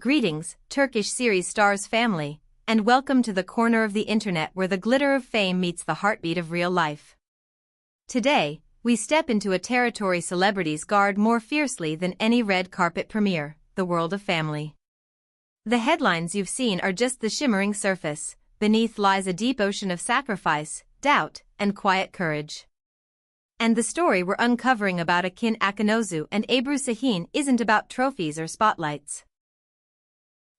Greetings, Turkish series stars family, and welcome to the corner of the internet where the glitter of fame meets the heartbeat of real life. Today, we step into a territory celebrities guard more fiercely than any red carpet premiere, the world of family. The headlines you've seen are just the shimmering surface. Beneath lies a deep ocean of sacrifice, doubt, and quiet courage. And the story we're uncovering about Akınözü and Ebru isn't about trophies or spotlights.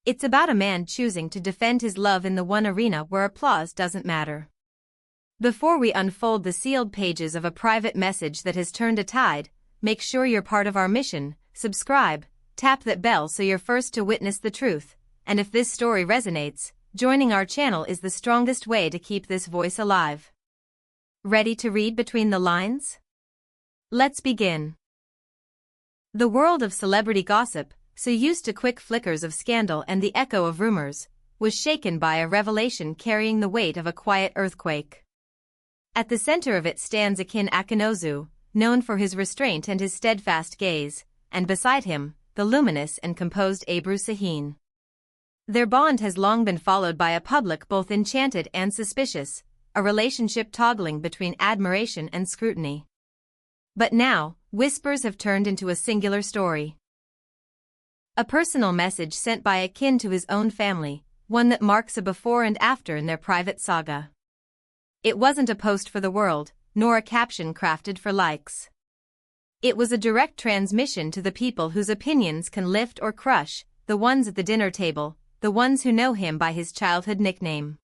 It's about a man choosing to defend his love in the one arena where applause doesn't matter. Before we unfold the sealed pages of a private message that has turned a tide, make sure you're part of our mission, subscribe, tap that bell so you're first to witness the truth, and if this story resonates, joining our channel is the strongest way to keep this voice alive. Ready to read between the lines? Let's begin. The world of celebrity gossip, so used to quick flickers of scandal and the echo of rumors, was shaken by a revelation carrying the weight of a quiet earthquake. At the center of it stands Akınözü, known for his restraint and his steadfast gaze, and beside him, the luminous and composed Ebru. Their bond has long been followed by a public both enchanted and suspicious, a relationship toggling between admiration and scrutiny. But now, whispers have turned into a singular story. A personal message sent by Akin to his own family, one that marks a before and after in their private saga. It wasn't a post for the world, nor a caption crafted for likes. It was a direct transmission to the people whose opinions can lift or crush, the ones at the dinner table, the ones who know him by his childhood nickname.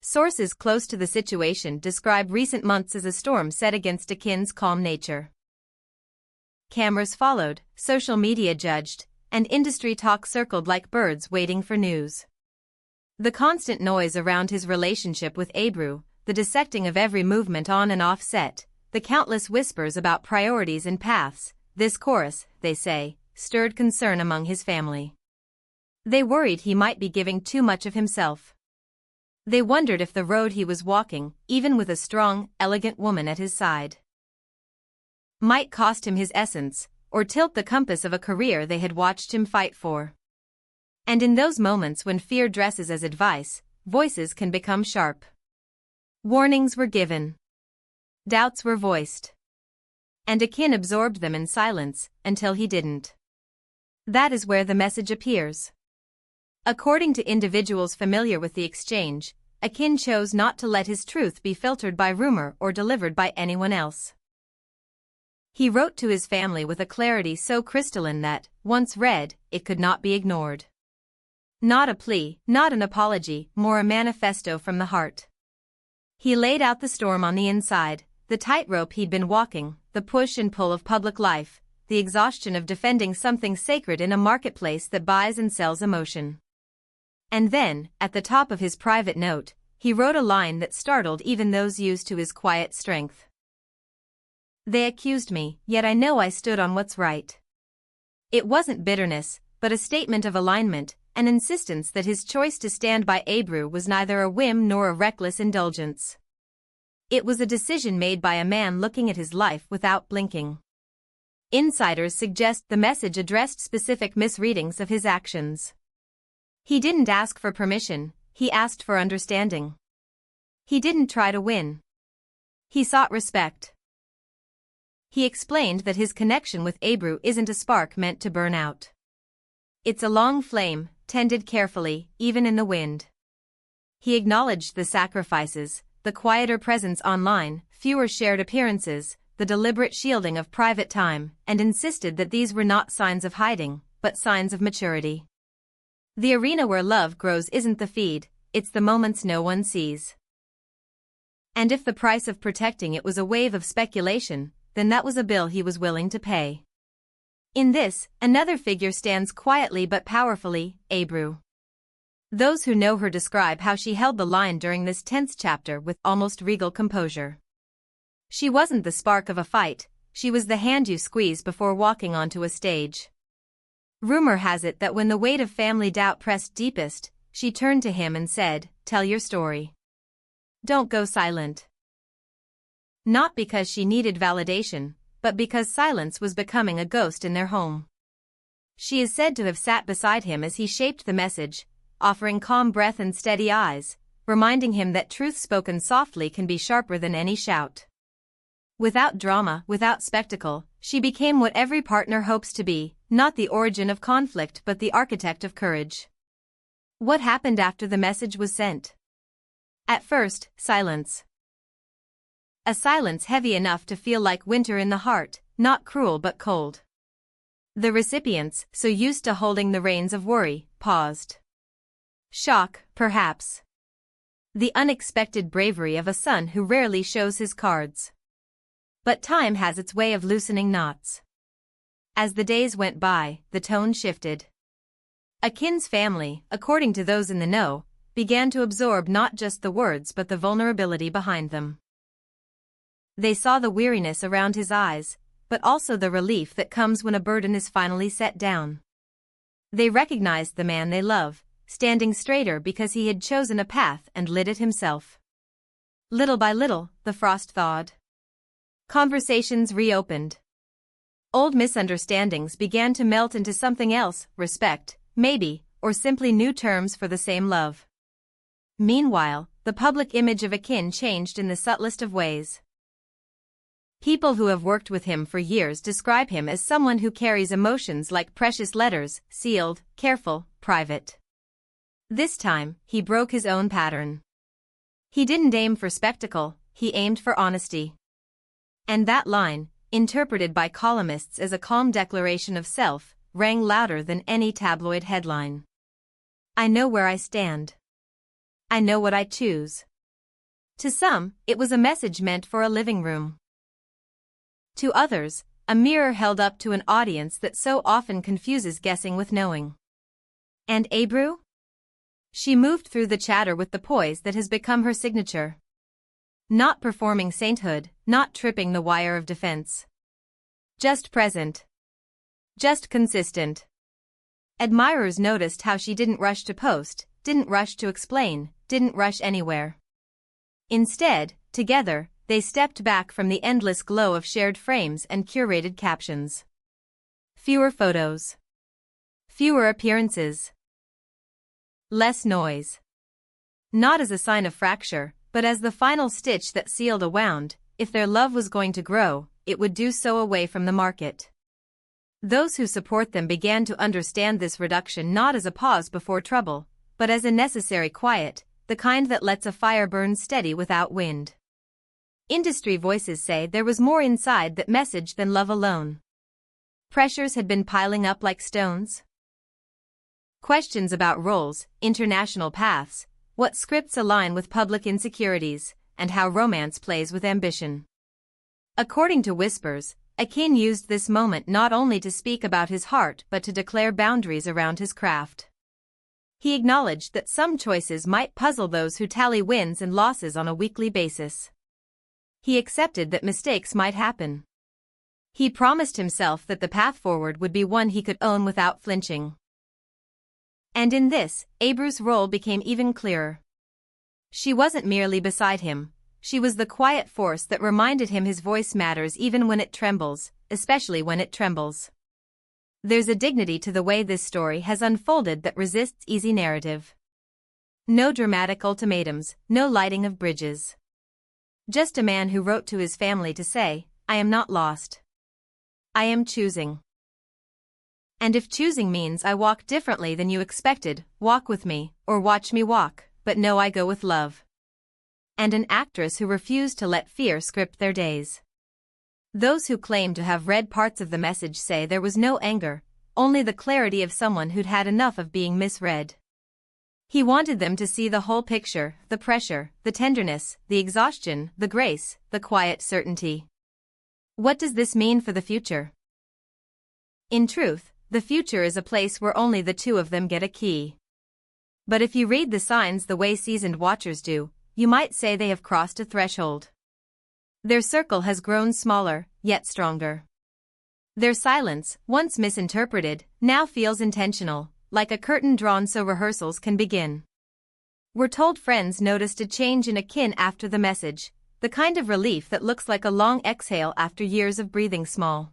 Sources close to the situation describe recent months as a storm set against Akin's calm nature. Cameras followed, social media judged, and industry talk circled like birds waiting for news. The constant noise around his relationship with Ebru, the dissecting of every movement on and off set, the countless whispers about priorities and paths, this chorus, they say, stirred concern among his family. They worried he might be giving too much of himself. They wondered if the road he was walking, even with a strong, elegant woman at his side, might cost him his essence, or tilt the compass of a career they had watched him fight for. And in those moments when fear dresses as advice, voices can become sharp. Warnings were given. Doubts were voiced. And Akin absorbed them in silence, until he didn't. That is where the message appears. According to individuals familiar with the exchange, Akin chose not to let his truth be filtered by rumor or delivered by anyone else. He wrote to his family with a clarity so crystalline that, once read, it could not be ignored. Not a plea, not an apology, more a manifesto from the heart. He laid out the storm on the inside, the tightrope he'd been walking, the push and pull of public life, the exhaustion of defending something sacred in a marketplace that buys and sells emotion. And then, at the top of his private note, he wrote a line that startled even those used to his quiet strength. They accused me, yet I know I stood on what's right. It wasn't bitterness, but a statement of alignment, an insistence that his choice to stand by Ebru was neither a whim nor a reckless indulgence. It was a decision made by a man looking at his life without blinking. Insiders suggest the message addressed specific misreadings of his actions. He didn't ask for permission, he asked for understanding. He didn't try to win. He sought respect. He explained that his connection with Ebru isn't a spark meant to burn out. It's a long flame, tended carefully, even in the wind. He acknowledged the sacrifices, the quieter presence online, fewer shared appearances, the deliberate shielding of private time, and insisted that these were not signs of hiding, but signs of maturity. The arena where love grows isn't the feed, it's the moments no one sees. And if the price of protecting it was a wave of speculation, then that was a bill he was willing to pay. In this, another figure stands quietly but powerfully, Ebru. Those who know her describe how she held the line during this tense chapter with almost regal composure. She wasn't the spark of a fight, she was the hand you squeeze before walking onto a stage. Rumor has it that when the weight of family doubt pressed deepest, she turned to him and said, "Tell your story. Don't go silent." Not because she needed validation, but because silence was becoming a ghost in their home. She is said to have sat beside him as he shaped the message, offering calm breath and steady eyes, reminding him that truth spoken softly can be sharper than any shout. Without drama, without spectacle, she became what every partner hopes to be, not the origin of conflict but the architect of courage. What happened after the message was sent? At first, silence. A silence heavy enough to feel like winter in the heart, not cruel but cold. The recipients, so used to holding the reins of worry, paused. Shock, perhaps. The unexpected bravery of a son who rarely shows his cards. But time has its way of loosening knots. As the days went by, the tone shifted. Akin's family, according to those in the know, began to absorb not just the words but the vulnerability behind them. They saw the weariness around his eyes, but also the relief that comes when a burden is finally set down. They recognized the man they love, standing straighter because he had chosen a path and lit it himself. Little by little, the frost thawed. Conversations reopened. Old misunderstandings began to melt into something else, respect, maybe, or simply new terms for the same love. Meanwhile, the public image of Akin changed in the subtlest of ways. People who have worked with him for years describe him as someone who carries emotions like precious letters, sealed, careful, private. This time, he broke his own pattern. He didn't aim for spectacle, he aimed for honesty. And that line, interpreted by columnists as a calm declaration of self, rang louder than any tabloid headline. I know where I stand. I know what I choose. To some, it was a message meant for a living room. To others, a mirror held up to an audience that so often confuses guessing with knowing. And Ebru? She moved through the chatter with the poise that has become her signature. Not performing sainthood, not tripping the wire of defense. Just present. Just consistent. Admirers noticed how she didn't rush to post, didn't rush to explain, didn't rush anywhere. Instead, together, they stepped back from the endless glow of shared frames and curated captions. Fewer photos. Fewer appearances. Less noise. Not as a sign of fracture, but as the final stitch that sealed a wound. If their love was going to grow, it would do so away from the market. Those who support them began to understand this reduction not as a pause before trouble, but as a necessary quiet, the kind that lets a fire burn steady without wind. Industry voices say there was more inside that message than love alone. Pressures had been piling up like stones. Questions about roles, international paths, what scripts align with public insecurities, and how romance plays with ambition. According to whispers, Akin used this moment not only to speak about his heart but to declare boundaries around his craft. He acknowledged that some choices might puzzle those who tally wins and losses on a weekly basis. He accepted that mistakes might happen. He promised himself that the path forward would be one he could own without flinching. And in this, Ebru's role became even clearer. She wasn't merely beside him, she was the quiet force that reminded him his voice matters even when it trembles, especially when it trembles. There's a dignity to the way this story has unfolded that resists easy narrative. No dramatic ultimatums, no lighting of bridges. Just a man who wrote to his family to say, I am not lost. I am choosing. And if choosing means I walk differently than you expected, walk with me, or watch me walk, but know I go with love. And an actress who refused to let fear script their days. Those who claim to have read parts of the message say there was no anger, only the clarity of someone who'd had enough of being misread. He wanted them to see the whole picture, the pressure, the tenderness, the exhaustion, the grace, the quiet certainty. What does this mean for the future? In truth, the future is a place where only the two of them get a key. But if you read the signs the way seasoned watchers do, you might say they have crossed a threshold. Their circle has grown smaller, yet stronger. Their silence, once misinterpreted, now feels intentional, like a curtain drawn so rehearsals can begin. We're told friends noticed a change in Akin after the message, the kind of relief that looks like a long exhale after years of breathing small.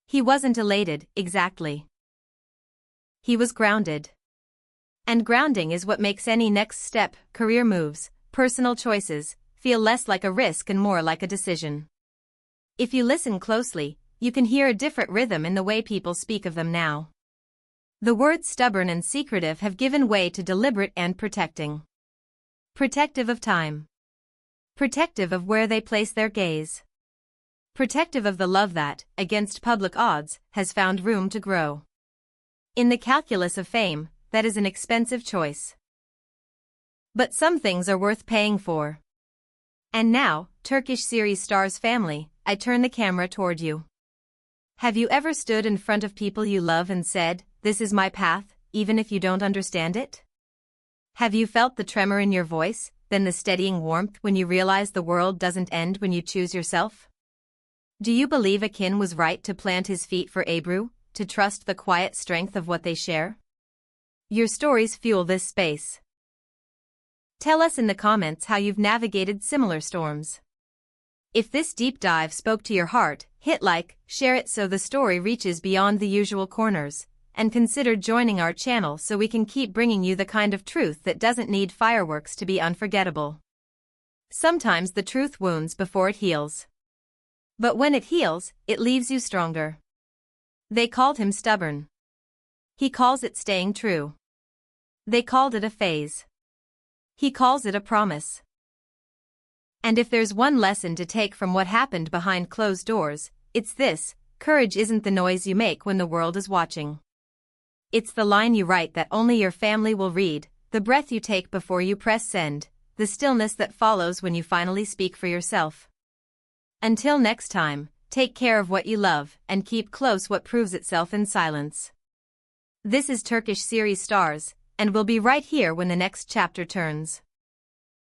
He wasn't elated, exactly. he was grounded. And grounding is what makes any next step, career moves, personal choices, feel less like a risk and more like a decision. If you listen closely, you can hear a different rhythm in the way people speak of them now. The words stubborn and secretive have given way to deliberate and protecting. Protective of time. Protective of where they place their gaze. Protective of the love that, against public odds, has found room to grow. In the calculus of fame, that is an expensive choice. But some things are worth paying for. And now, Turkish series stars family, I turn the camera toward you. Have you ever stood in front of people you love and said, "This is my path," even if you don't understand it? Have you felt the tremor in your voice, then the steadying warmth when you realize the world doesn't end when you choose yourself? Do you believe Akin was right to plant his feet for Ebru, to trust the quiet strength of what they share? Your stories fuel this space. Tell us in the comments how you've navigated similar storms. If this deep dive spoke to your heart, hit like, share it so the story reaches beyond the usual corners, and consider joining our channel so we can keep bringing you the kind of truth that doesn't need fireworks to be unforgettable. Sometimes the truth wounds before it heals. But when it heals, it leaves you stronger. They called him stubborn. He calls it staying true. They called it a phase. He calls it a promise. And if there's one lesson to take from what happened behind closed doors, it's this: courage isn't the noise you make when the world is watching. It's the line you write that only your family will read, the breath you take before you press send, the stillness that follows when you finally speak for yourself. Until next time, take care of what you love and keep close what proves itself in silence. This is Turkish series stars, and we'll be right here when the next chapter turns.